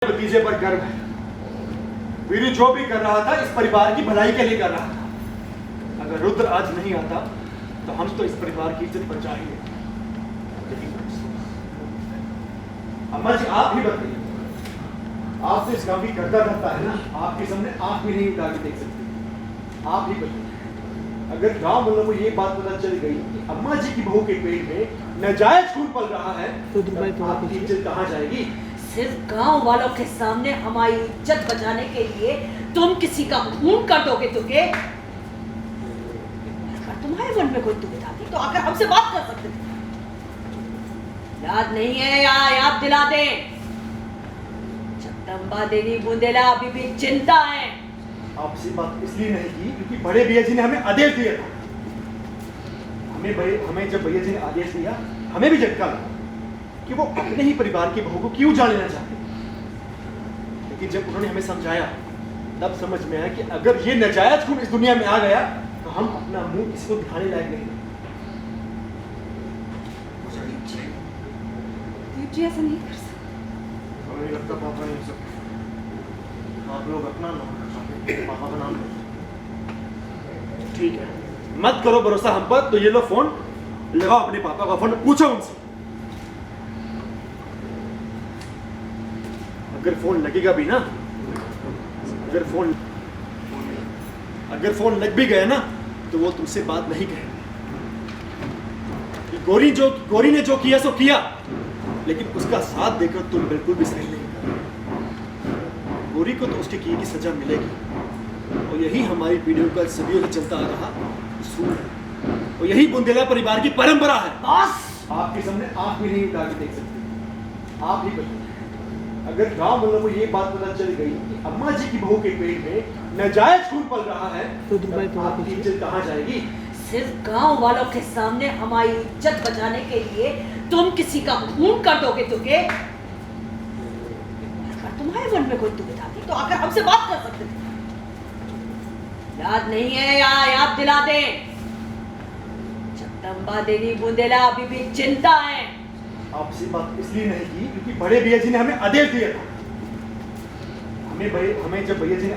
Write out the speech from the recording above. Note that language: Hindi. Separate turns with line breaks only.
भतीजे पर गर्व है। वीरू जो भी कर रहा था इस परिवार की भलाई के लिए कर रहा था। अगर रुद्र आज नहीं आता तो हम तो इस परिवार की इज्जत बचा ही लेते। अम्मा जी आप ही बताइए, आप तो इस काम की करता करता है ना, आपके सामने आप भी नहीं उठा के देख सकते। आप ही बताइए, अगर गांव वालों को ये बात पता चल गई कि अम्मा जी की बहू के पेट में नाजायज खून पल रहा है तो आपकी इज्जत कहाँ जाएगी?
सिर्फ गांव वालों के सामने हमारी इज्जत बचाने के लिए तुम किसी का खून कर दोगे? अगर तुम्हारे मन में कोई दुविधा थी तो आकर हमसे बात कर सकते थे। याद नहीं है या याद दिला दे, जगदम्बा देवी बुंदेला अभी भी चिंता है।
आपसे बात इसलिए नहीं की क्योंकि बड़े भैया जी ने हमें आदेश दिया था। हमें जब भैया जी ने आदेश दिया हमें भी झटका लगा कि वो अपने ही परिवार की बहू को क्यों जान लेना चाहते। लेकिन जब उन्होंने हमें समझाया तब समझ में आया कि अगर ये नाजायज खून इस दुनिया में आ गया तो हम अपना मुंह इसको दिखाने लायक नहीं।
दीप जी ऐसा नहीं कर सकते।
हमें नहीं लगता पापा नहीं हो सकते। आप लोग अपना नाम पापा का नाम ठीक है, मत करो भरोसा हम पर। तो ये लो फोन लगाओ, अपने पापा का फोन पूछो उनसे। अगर फोन लगेगा भी ना, अगर फोन लग भी गया ना तो वो तुमसे बात नहीं करेगी। गौरी ने जो किया सो किया, लेकिन उसका साथ देकर तुम बिल्कुल भी सही नहीं कर। गौरी को तो उसके किए की सजा मिलेगी और यही हमारी पीढ़ियों का सदियों से चलता आ रहा उसूल है और यही बुंदेला परिवार की परंपरा है।
बस
आपके सामने आप भी नहीं उठा के देख सकते। आप ही बताइए, अगर गांव वालों को ये बात पता चल गई कि अम्मा जी की बहू के पेट में नाजायज खून पल रहा है तो आपकी इज्जत कहाँ जाएगी?
सिर्फ गांव वालों के सामने हमारी इज्जत बचाने के लिए तुम किसी का खून कर दोगे? अगर तुम्हारे मन में कोई दुविधा थी तो आकर हमसे बात कर सकते थे। याद नहीं है या याद दिला दे, जगदम्बा देवी बुंदेला अभी भी चिंता है।
आपसे बात इसलिए नहीं की क्योंकि बड़े भैया जी ने हमें आदेश दिया था। हमें जब भैया जी ने